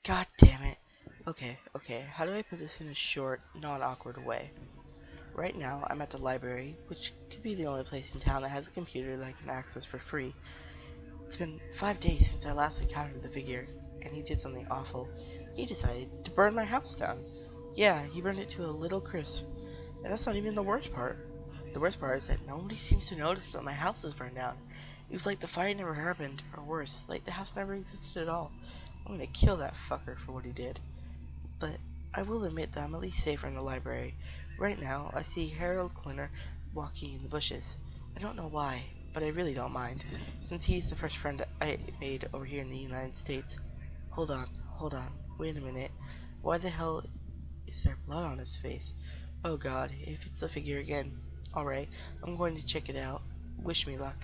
God damn it. Okay, how do I put this in a short, non-awkward way? Right now, I'm at the library, which could be the only place in town that has a computer that I can access for free. It's been 5 days since I last encountered the figure, and he did something awful. He decided to burn my house down. Yeah, he burned it to a little crisp. And that's not even the worst part. The worst part is that nobody seems to notice that my house is burned down. It was like the fire never happened, or worse, like the house never existed at all. I'm gonna kill that fucker for what he did. But I will admit that I'm at least safer in the library. Right now, I see Harold Clinner walking in the bushes. I don't know why, but I really don't mind, since he's the first friend I made over here in the United States. Hold on, wait a minute. Why the hell is there blood on his face? Oh god, if it's the figure again. Alright, I'm going to check it out. Wish me luck.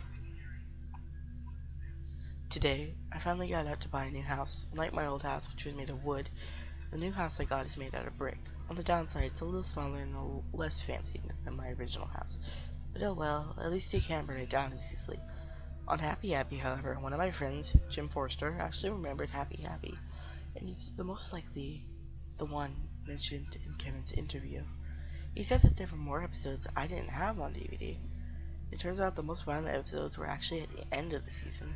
Today, I finally got out to buy a new house. Unlike my old house, which was made of wood, the new house I got is made out of brick. On the downside, it's a little smaller and a little less fancy than my original house. But oh well, at least you can't burn it down as easily. On Happy Appy, however, one of my friends, Jim Forster, actually remembered Happy Appy, and he's the most likely the one mentioned in Kevin's interview. He said that there were more episodes I didn't have on DVD. It turns out the most violent episodes were actually at the end of the season.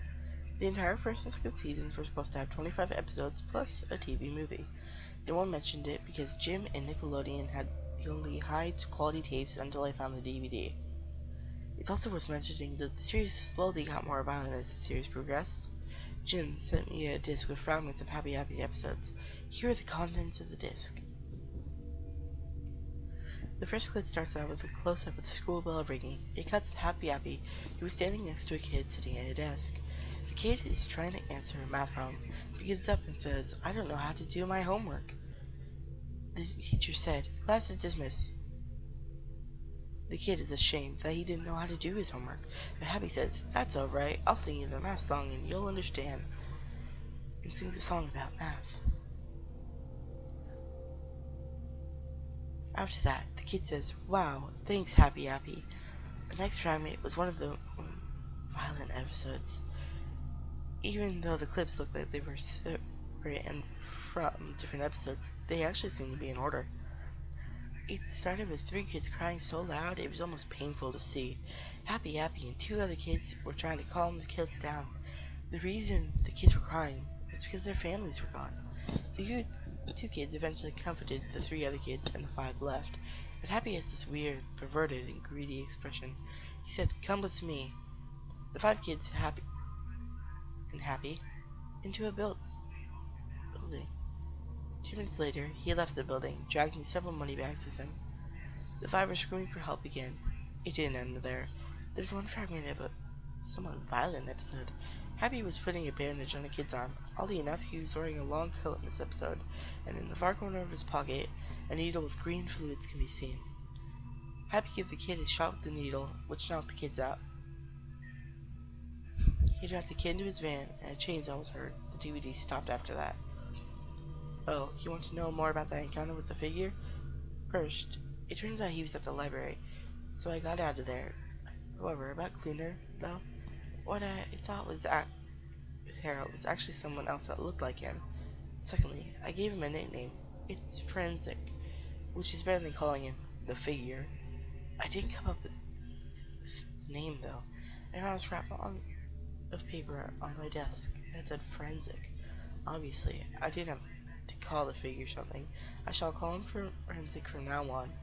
The entire first and second seasons were supposed to have 25 episodes plus a TV movie. No one mentioned it because Jim and Nickelodeon had the only high-quality tapes until I found the DVD. It's also worth mentioning that the series slowly got more violent as the series progressed. Jim sent me a disc with fragments of Happy Appy episodes. Here are the contents of the disc. The first clip starts out with a close-up of the school bell ringing. It cuts to Happy Appy, who is standing next to a kid sitting at a desk. The kid is trying to answer a math problem, but gives up and says, "I don't know how to do my homework." The teacher said, "Class is dismissed." The kid is ashamed that he didn't know how to do his homework, but Happy says, "That's alright, I'll sing you the math song and you'll understand," and sings a song about math. After that, the kid says, "Wow, thanks Happy Appy." The next fragment was one of the violent episodes. Even though the clips looked like they were separate and from different episodes, they actually seemed to be in order. It started with 3 kids crying so loud it was almost painful to see. Happy Appy and 2 other kids were trying to calm the kids down. The reason the kids were crying was because their families were gone. The 2 kids eventually comforted the 3 other kids and the 5 left, but Happy has this weird, perverted, and greedy expression. He said, "Come with me." The 5 kids, happy, into a building. 2 minutes later, he left the building, dragging several money bags with him. The 5 were screaming for help again. It didn't end there. There's one fragment of a somewhat violent episode. Happy was putting a bandage on a kid's arm. Oddly enough, he was wearing a long coat in this episode, and in the far corner of his pocket, a needle with green fluids can be seen. Happy gave the kid a shot with the needle, which knocked the kids out. He dropped the kid into his van, and a chainsaw was heard. The DVD stopped after that. Oh, you want to know more about that encounter with the figure? First, it turns out he was at the library, so I got out of there. However, about Cleaner, though, what I thought was Harold was actually someone else that looked like him. Secondly, I gave him a nickname. It's Forensic, which is better than calling him the figure. I didn't come up with the name, though. I found a scrap of paper on my desk that said Forensic. Obviously, I didn't have to call the figure something. I shall call him Forensic from now on.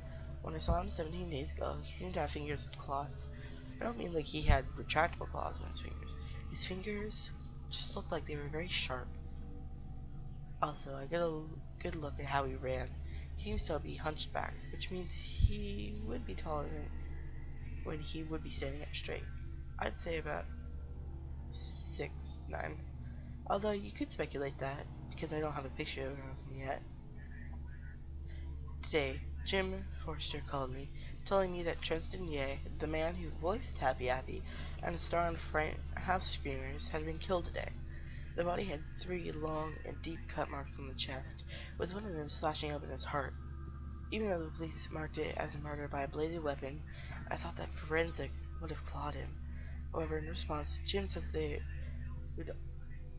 When I saw him 17 days ago, he seemed to have fingers with claws. I don't mean like he had retractable claws on his fingers. His fingers just looked like they were very sharp. Also, I got a good look at how he ran. He seems to be hunched back, which means he would be taller than when he would be standing up straight. I'd say about 6'9". Although you could speculate that, because I don't have a picture of him yet. Today, Jim Forster called me, telling me that Tristan Ye, the man who voiced Happy Appy and the star on House Screamers, had been killed today. The body had 3 long and deep cut marks on the chest, with one of them slashing open his heart. Even though the police marked it as a murder by a bladed weapon, I thought that Forensic would have clawed him. However, in response, Jim said that they would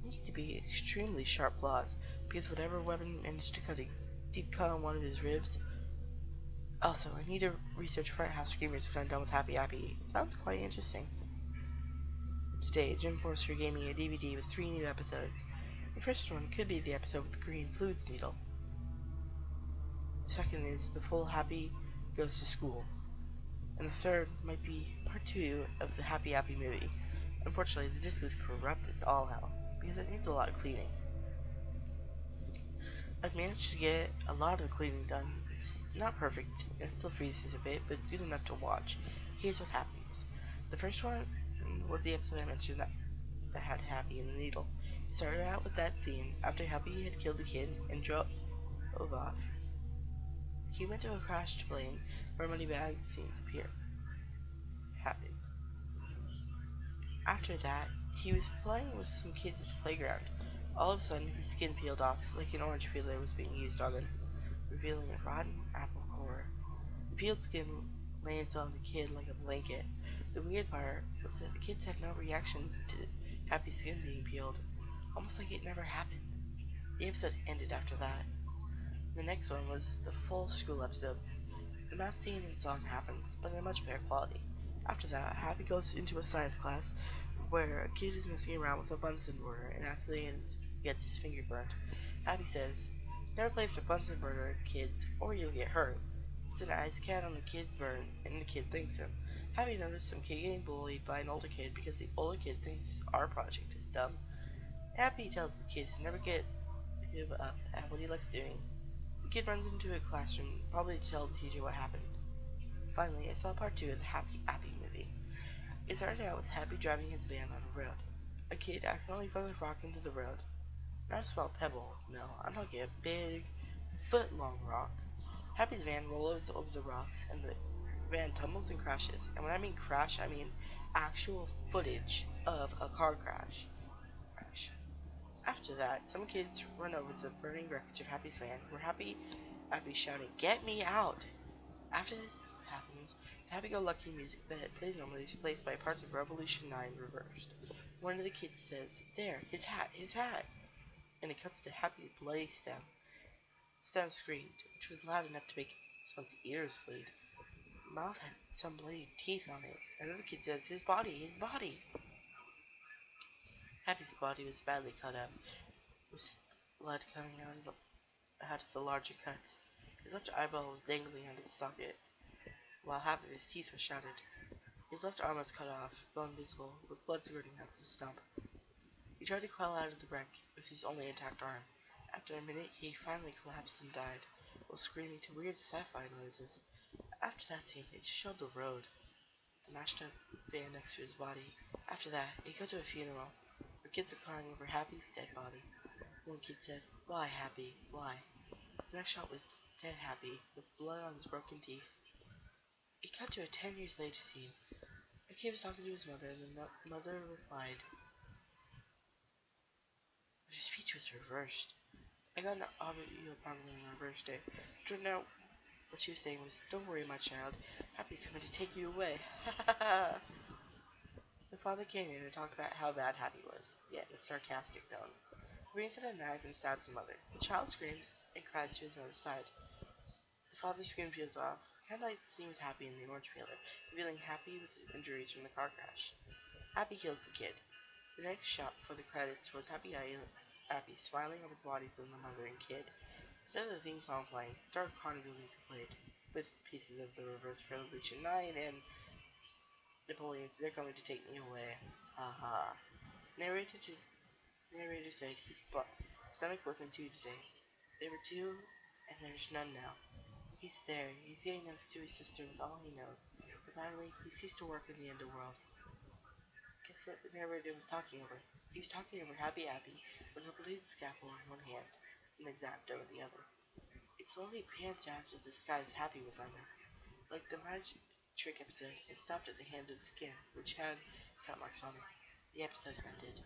need to be extremely sharp claws, because whatever weapon managed to cut a deep cut on one of his ribs. Also, I need to research front house screamers when I'm done with Happy Appy. It sounds quite interesting. Today, Jim Forster gave me a DVD with 3 new episodes. The first one could be the episode with the green fluids needle. The second is the full Happy goes to school. And the third might be part 2 of the Happy Appy movie. Unfortunately, the disc is corrupt as all hell, because it needs a lot of cleaning. I've managed to get a lot of the cleaning done. It's not perfect, and it still freezes a bit, but it's good enough to watch. Here's what happens. The first one was the episode I mentioned that had Happy and the needle. It started out with that scene after Happy had killed the kid and drove off. He went to a crashed plane where money bag scenes appear. Happy. After that, he was playing with some kids at the playground. All of a sudden, his skin peeled off like an orange peeler was being used on him, revealing a rotten apple core. The peeled skin lands on the kid like a blanket. The weird part was that the kids had no reaction to Happy's skin being peeled, almost like it never happened. The episode ended after that. The next one was the full school episode. The math scene and song happens, but in a much better quality. After that, Happy goes into a science class where a kid is messing around with a Bunsen burner and accidentally gets his finger burnt. Happy says, "Never play with a Bunsen burner, kids, or you'll get hurt." It's an ice cat on the kid's burn, and the kid thanks him. Happy noticed some kid getting bullied by an older kid because the older kid thinks his art project is dumb. Happy tells the kids to never give up at what he likes doing. The kid runs into a classroom, probably to tell the teacher what happened. Finally, I saw part 2 of the Happy Appy movie. It started out with Happy driving his van on a road. A kid accidentally throws a rock into the road. Not a small pebble, no, I'm talking a big, foot-long rock. Happy's van rolls over the rocks, and the van tumbles and crashes. And when I mean crash, I mean actual footage of a car crash. After that, some kids run over the burning wreckage of Happy's van, where Happy is shouting, "Get me out!" After this happens, the happy-go-lucky music that plays normally is replaced by parts of Revolution 9 reversed. One of the kids says, "There, his hat, his hat!" And it cuts to Happy's bloody stem. Stem screamed, which was loud enough to make someone's ears bleed. The mouth had some bloody teeth on it. Another kid says, "His body, his body!" Happy's body was badly cut up, with blood coming out of the larger cuts. His left eyeball was dangling out of the socket, while half of his teeth were shattered. His left arm was cut off, bone visible, with blood squirting out of the stump. He tried to crawl out of the wreck with his only intact arm. After a minute, he finally collapsed and died, while screaming to weird sci-fi noises. After that scene, it showed the road, the mashed up van next to his body. After that, it got to a funeral, where kids were crying over Happy's dead body. One kid said, "Why, Happy, why?" The next shot was dead Happy, with blood on his broken teeth. It cut to a 10 years later scene. A kid was talking to his mother, and the mother replied, but his speech was reversed. I got an audio probably and reversed it. Turned out what she was saying was, "Don't worry, my child. Happy's coming to take you away." Ha ha ha. The father came in and talked about how bad Happy was, yet in a sarcastic tone. He brings out a knife and stabs the mother. The child screams and cries to his mother's side. The father's skin peels off, kind of like the scene with Happy in the orange peeler, revealing Happy with his injuries from the car crash. Happy kills the kid. The next shot before the credits was Happy Appy smiling over the bodies of the mother and kid. Instead of the theme song playing, dark carnival music played, with pieces of the reverse Revolution 9 and Napoleon's "They're Coming to Take Me Away." Haha. Narrator said his stomach wasn't two today. There were two, and there's none now. He's there, he's getting next to his sister with all he knows. But finally, he ceased to work in the underworld. Guess what the narrator was talking over? He was talking over Happy Appy with a bladed scalpel in one hand and a Zapdo in the other. It slowly panned out to the skies Happy was under. Like the magic trick episode, it stopped at the hand of the skin, which had cut marks on it. The episode ended.